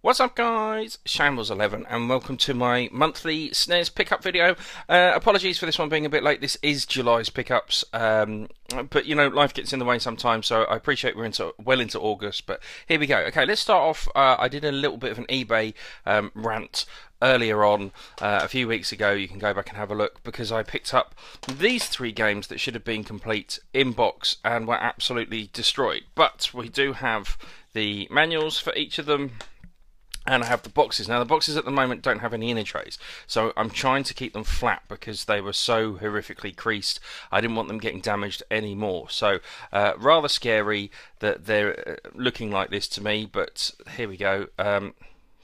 What's up guys, Shambles11 and welcome to my monthly SNES pickup video. Apologies for this one being a bit late, this is July's pickups, but you know, life gets in the way sometimes, so I appreciate we're well into August, but here we go. Okay, let's start off. I did a little bit of an eBay rant earlier on, a few weeks ago. You can go back and have a look, because I picked up these three games that should have been complete in box and were absolutely destroyed, but we do have the manuals for each of them. And I have the boxes. Now the boxes at the moment don't have any inner trays, so I'm trying to keep them flat because they were so horrifically creased. I didn't want them getting damaged anymore. So rather scary that they're looking like this to me, but here we go.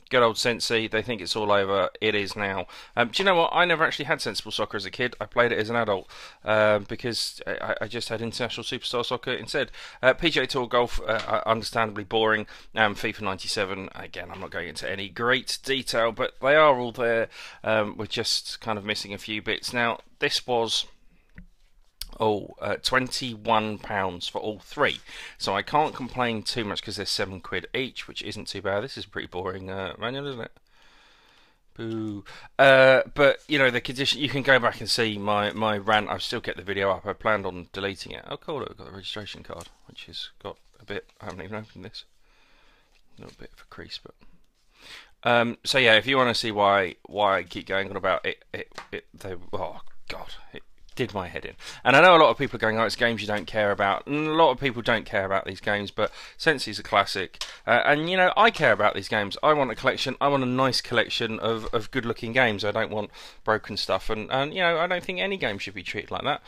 Good old Sensi, they think it's all over. It is now. Do you know what? I never actually had Sensible Soccer as a kid. I played it as an adult because I just had International Superstar Soccer instead. PGA Tour Golf, understandably boring. FIFA 97, again, I'm not going into any great detail, but they are all there. We're just kind of missing a few bits. Now, this was £21 for all three, so I can't complain too much because they're £7 each, which isn't too bad. This is a pretty boring manual, isn't it? Boo. But you know, the condition, you can go back and see my rant. I've still kept the video up. I planned on deleting it. Oh cool, I've got a registration card, which has got a bit, I haven't even opened this, a little bit of a crease, but so yeah, if you want to see why I keep going on about it, oh god, it did my head in. And I know a lot of people are going, oh, it's games you don't care about, and a lot of people don't care about these games, but Sensi's a classic, and you know, I care about these games. I want a collection. I want a nice collection of good looking games. I don't want broken stuff, and you know, I don't think any game should be treated like that.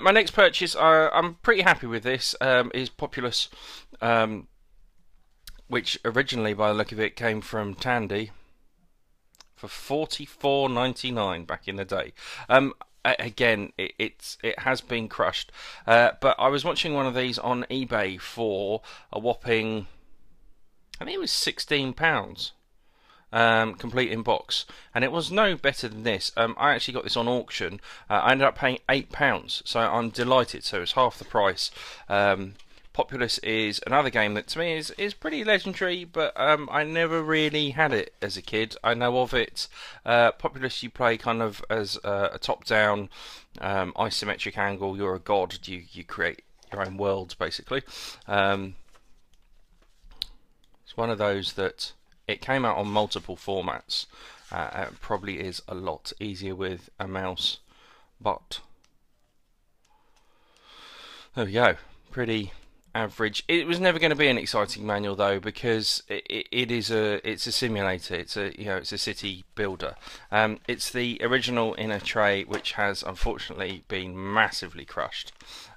My next purchase, I'm pretty happy with this, is Populous, which originally, by the look of it, came from Tandy for $44.99 back in the day. Again, it has been crushed, but I was watching one of these on eBay for a whopping, I think it was £16, complete in box, and it was no better than this. I actually got this on auction. I ended up paying £8, so I'm delighted. So it's half the price. Populous is another game that to me is pretty legendary, but I never really had it as a kid. I know of it. Populous, you play kind of as a top-down isometric angle. You're a god. You create your own worlds, basically. It's one of those that it came out on multiple formats. It probably is a lot easier with a mouse, but there we go. Pretty average. It was never going to be an exciting manual though, because it's a simulator. It's a city builder. It's the original inner tray, which has unfortunately been massively crushed.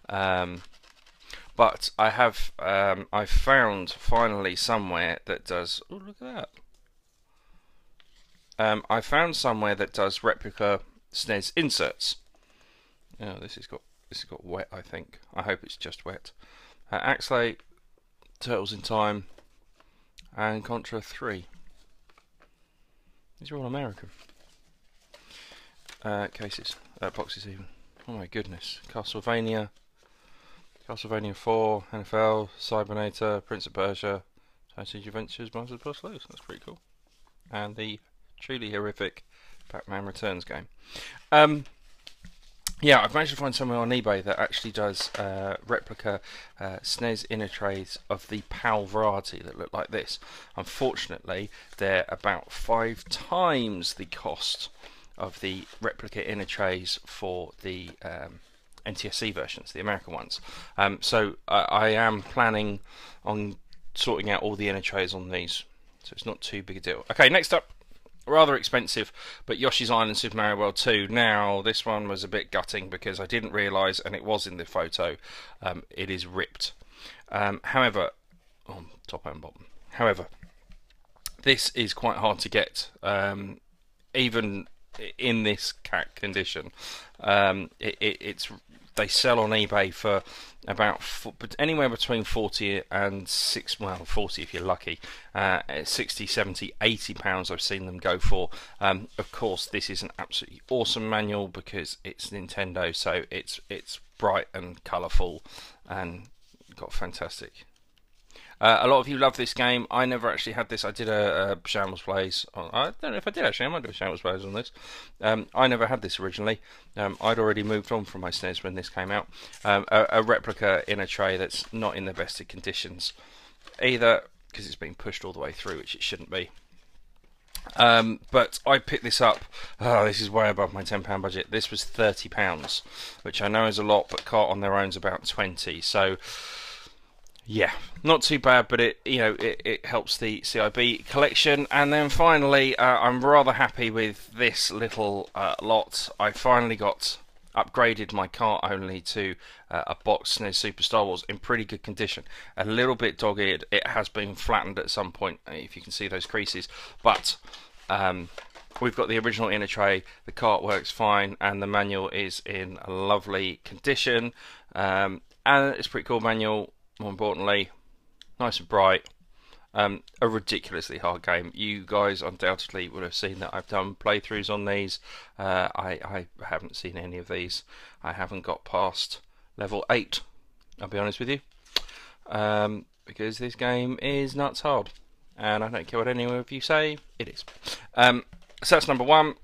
But I found finally somewhere that does. Oh, look at that! I found somewhere that does replica SNES inserts. Oh, this has got wet. I think. I hope it's just wet. Axlate, Turtles in Time, and Contra 3. These are all American. Cases, boxes even. Oh my goodness. Castlevania 4, NFL, Cybernator, Prince of Persia, Tiny Adventures, Monsters Plus Loose. That's pretty cool. And the truly horrific Batman Returns game. Yeah, I've managed to find somewhere on eBay that actually does replica SNES inner trays of the PAL variety that look like this. Unfortunately, they're about 5 times the cost of the replica inner trays for the NTSC versions, the American ones. So I am planning on sorting out all the inner trays on these, so it's not too big a deal. Okay, next up. Rather expensive, but Yoshi's Island Super Mario World 2. Now, this one was a bit gutting because I didn't realise, and it was in the photo, it is ripped. However, top and bottom. However, this is quite hard to get, even in this condition. They sell on eBay for about anywhere between 40 and 40 if you're lucky, 60, 70, 80 pounds I've seen them go for. Of course, this is an absolutely awesome manual because it's Nintendo, so it's bright and colourful and got fantastic A lot of you love this game. I never actually had this. I did a Shambles Plays. I don't know if I did actually. I might do a Shambles Plays on this. I never had this originally. I'd already moved on from my SNES when this came out. A replica in a tray that's not in the best of conditions, either because it's been pushed all the way through, which it shouldn't be. But I picked this up. Oh, this is way above my £10 budget. This was £30, which I know is a lot, but cart on their own is about 20. So yeah, not too bad, but it helps the CIB collection. And then finally, I'm rather happy with this little lot. I finally upgraded my cart only to a box SNES Super Star Wars in pretty good condition. A little bit dog-eared. It has been flattened at some point, if you can see those creases, but we've got the original inner tray. The cart works fine, and the manual is in a lovely condition, and it's a pretty cool manual. More importantly, nice and bright. A ridiculously hard game. You guys undoubtedly would have seen that I've done playthroughs on these. I haven't seen any of these. I haven't got past level 8, I'll be honest with you, because this game is nuts hard, and I don't care what any of you say, it is. So that's number one.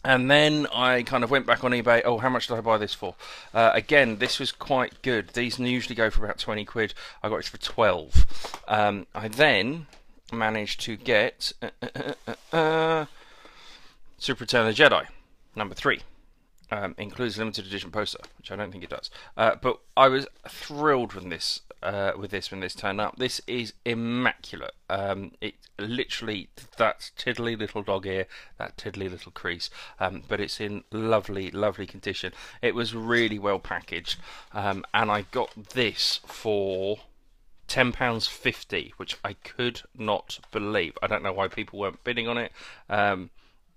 And then I kind of went back on eBay. Oh, how much did I buy this for? Again, this was quite good. These usually go for about 20 quid. I got it for 12. I then managed to get Super Return of the Jedi, number 3. Includes a limited edition poster, which I don't think it does. But I was thrilled when this turned up. This is immaculate. It literally, that tiddly little dog ear, that tiddly little crease, but it's in lovely, lovely condition. It was really well packaged, and I got this for £10.50, which I could not believe. I don't know why people weren't bidding on it.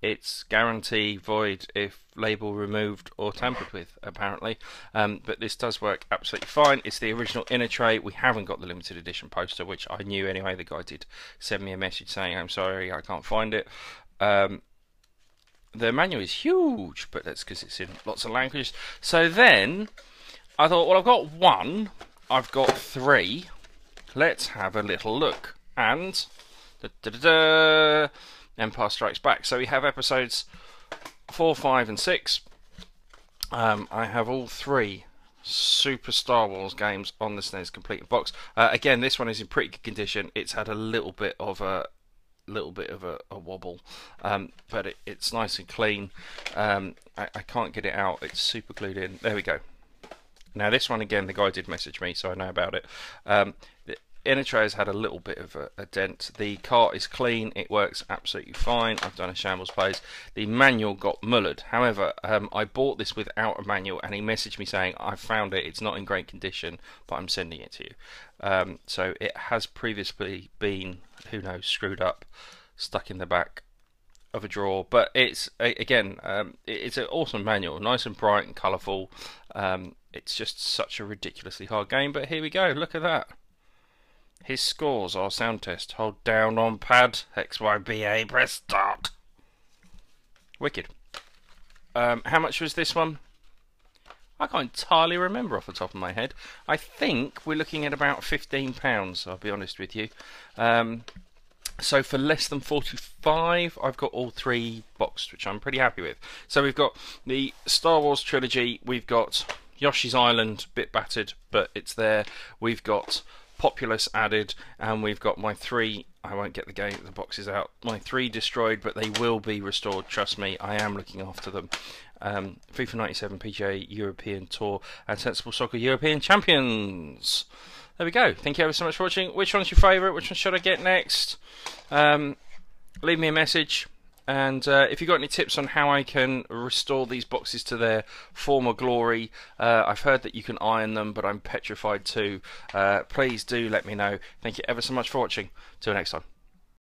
It's guarantee void if label removed or tampered with, apparently. But this does work absolutely fine. It's the original inner tray. We haven't got the limited edition poster, which I knew anyway. The guy did send me a message saying, I'm sorry, I can't find it. The manual is huge, but that's because it's in lots of languages. So then I thought, well, I've got 1, I've got 3. Let's have a little look. And Empire Strikes Back. So we have episodes 4, 5 and 6. I have all 3 Super Star Wars games on the SNES complete box. Again, this one is in pretty good condition. It's had a little bit of a wobble, but it's nice and clean. I can't get it out. It's super glued in. There we go. Now this one, again, the guy did message me, so I know about it. The inner tray has had a little bit of a dent. The cart is clean. It works absolutely fine. I've done a Shambles Plays. The manual got mullered. However, I bought this without a manual, and he messaged me saying, I found it. It's not in great condition, but I'm sending it to you. So it has previously been, who knows, screwed up, stuck in the back of a drawer. But it's, again, it's an awesome manual. Nice and bright and colourful. It's just such a ridiculously hard game, but here we go. Look at that. His scores are sound test. Hold down on pad. XYBA. Press start. Wicked. How much was this one? I can't entirely remember off the top of my head. I think we're looking at about £15, I'll be honest with you. So for less than 45, I've got all 3 boxed, which I'm pretty happy with. So we've got the Star Wars trilogy. We've got Yoshi's Island, bit battered, but it's there. We've got Populous added, and we've got my 3, I won't get the boxes out, my 3 destroyed, but they will be restored, trust me, I am looking after them. FIFA 97 PGA European Tour and Sensible Soccer European Champions. There we go. Thank you ever so much for watching. Which one's your favourite? Which one should I get next? Leave me a message. And if you've got any tips on how I can restore these boxes to their former glory, I've heard that you can iron them, but I'm petrified too. Please do let me know. Thank you ever so much for watching. Till next time.